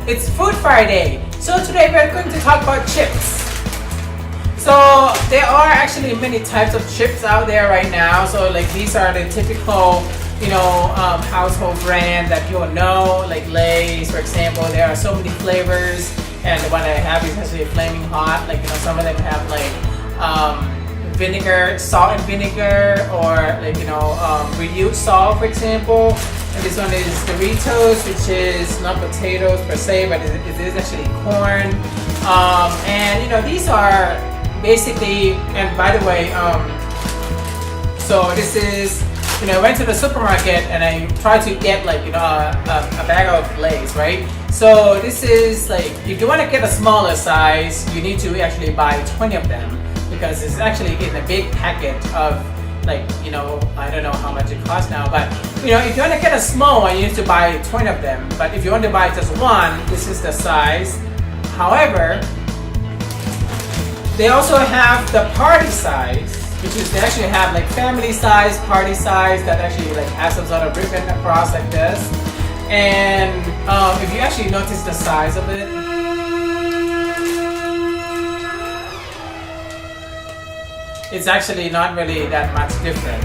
it's Food Friday. So today we're going to talk about chips. So there are actually many types of chips out there right now. So like these are the typical, household brand that you'll know, like Lay's, for example. There are so many flavors, and the one I have is actually flaming hot. Like some of them have like vinegar, salt and vinegar, or like reduced salt, for example. And this one is Doritos, which is not potatoes per se, but it is actually corn. And these are basically, and by the way, so this is, I went to the supermarket and I tried to get like a bag of Lay's, right? So this is like, if you want to get a smaller size, you need to actually buy 20 of them, because it's actually in a big packet of like, I don't know how much it costs now, but if you want to get a small one, you need to buy 20 of them. But if you want to buy just one, this is the size. However, they also have the party size, which is they actually have like family size, party size, that actually like has some sort of ribbon across like this. And if you actually notice the size of it, it's actually not really that much different.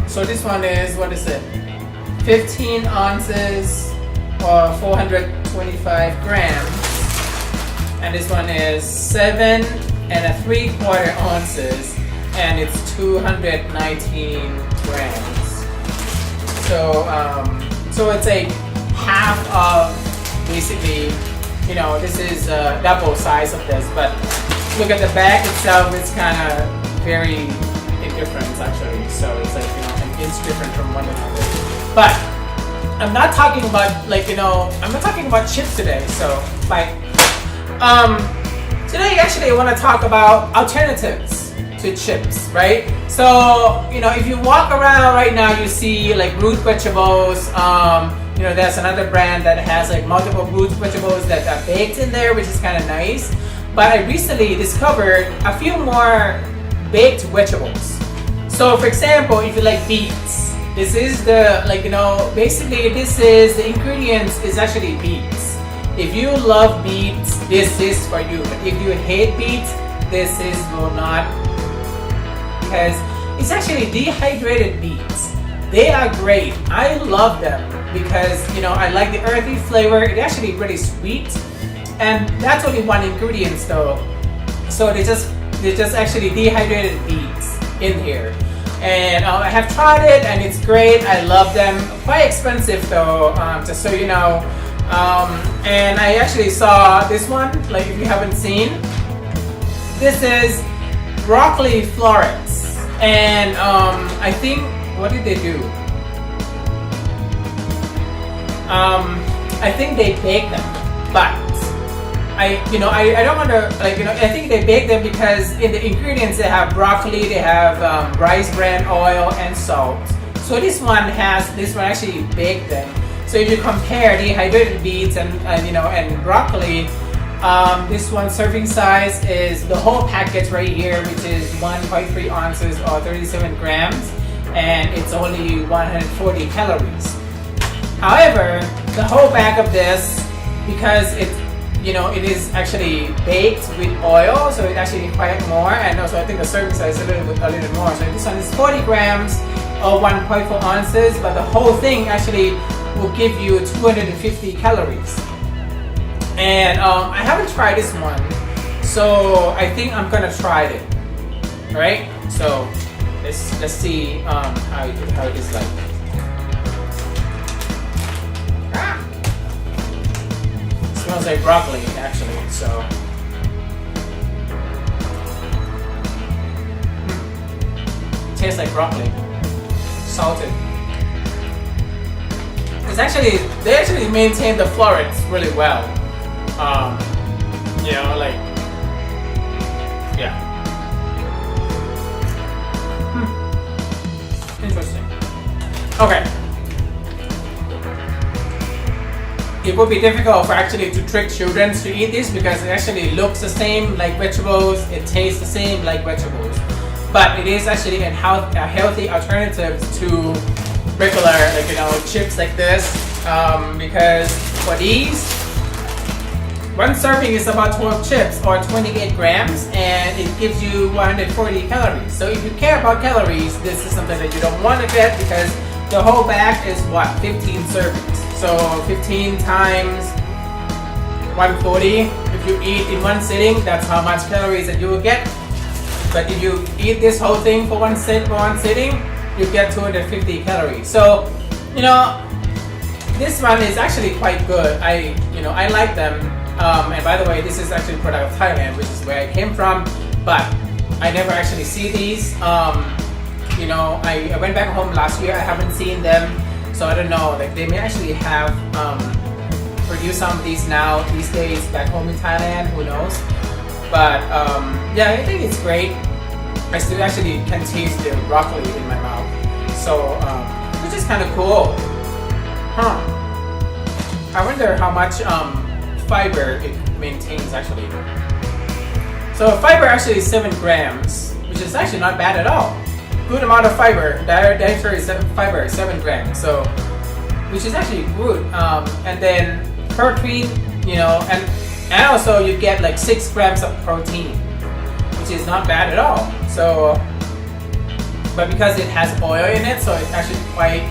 So this one is, what is it? 15 ounces or 425 grams. And this one is 7 3/4 ounces, and it's 219 grams. So it's a half of, basically, this is a double size of this, but look at the bag itself, it's kind of very indifferent actually. So it's like, an inch different from one another. But I'm not talking about I'm not talking about chips today, so like, today actually I want to talk about alternatives to chips, right? So, if you walk around right now, you see like root vegetables. There's another brand that has like multiple root vegetables that are baked in there, which is kind of nice. But I recently discovered a few more baked vegetables. So for example, if you like beets, this is the, basically this is, the ingredients is actually beets. If you love beets, this is for you. But if you hate beets, this will not, because it's actually dehydrated beets. They are great. I love them because, I like the earthy flavor. It's actually pretty sweet. And that's only one ingredient though. So they just actually dehydrated beets in here. And I have tried it and it's great. I love them. Quite expensive though, just so you know. And I actually saw this one, like if you haven't seen. This is broccoli florets. And I think, what did they do? I think they baked them, but I don't want to, I think they bake them because in the ingredients they have broccoli, they have rice bran oil and salt. So this one actually baked them. So if you compare dehydrated beets and broccoli, this one serving size is the whole package right here, which is 1.3 ounces or 37 grams, and it's only 140 calories. However, the whole bag of this, because it is actually baked with oil, so it actually requires more, and also I think the serving size is a little more. So this one is 40 grams or 1.4 ounces, but the whole thing actually will give you 250 calories. And I haven't tried this one, so I think I'm gonna try it. All right, so let's see how it is like. Smells like broccoli actually, so tastes like broccoli, salted. They actually maintain the florets really well. Interesting. Okay. It would be difficult for actually to trick children to eat this because it actually looks the same like vegetables, it tastes the same like vegetables. But it is actually a healthy alternative to regular chips like this, because For these, one serving is about 12 chips or 28 grams, and it gives you 140 calories. So if you care about calories, this is something that you don't want to get, because the whole bag is what, 15 servings. So 15 times 140, if you eat in one sitting, that's how much calories that you will get. But if you eat this whole thing for one sitting, you get 250 calories. So, you know, this one is actually quite good. I like them. And by the way, this is actually a product of Thailand, which is where I came from. But I never actually see these. You know, I went back home last year. I haven't seen them, so I don't know. Like, they may actually have produced some of these now these days back home in Thailand. Who knows? But yeah, I think it's great. I still actually can taste the broccoli in my mouth, so which is kind of cool. Huh? I wonder how much fiber it maintains actually. So fiber actually is 7 grams, which is actually not bad at all. Good amount of fiber. Dietary fiber, 7 grams. So, which is actually good. And then protein, you know, and also you get like 6 grams of protein, which is not bad at all. So, but because it has oil in it, so it's actually quite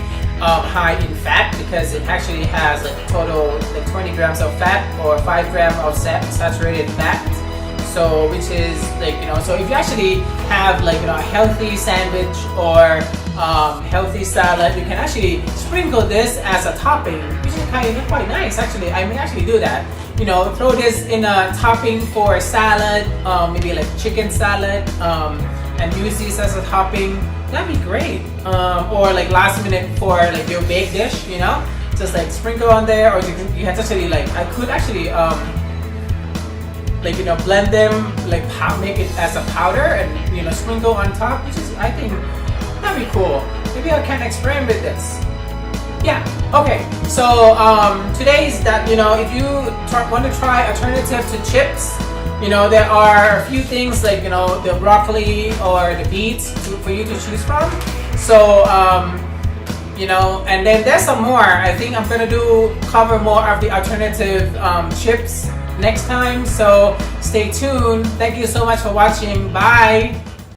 high in fat, because it actually has like total like 20 grams of fat or 5 grams of saturated fat. So which is like, you know, so if you actually have like, you know, a healthy sandwich or healthy salad, you can actually sprinkle this as a topping, which is kind of quite nice actually. I may actually do that. You know, throw this in a topping for a salad, maybe like chicken salad, and use this as a topping. That'd be great. Or like last minute for like your baked dish, you know, just like sprinkle on there, or you can actually like, I could actually like, you know, blend them, like make it as a powder and, you know, sprinkle on top, which is, I think that'd be cool. Maybe I can experiment with this. Yeah, okay, so today's that, you know, if you want to try alternative to chips, you know, there are a few things like, you know, the broccoli or the beets for you to choose from. So, you know, and then there's some more. I think I'm gonna cover more of the alternative chips next time. So stay tuned. Thank you so much for watching. Bye.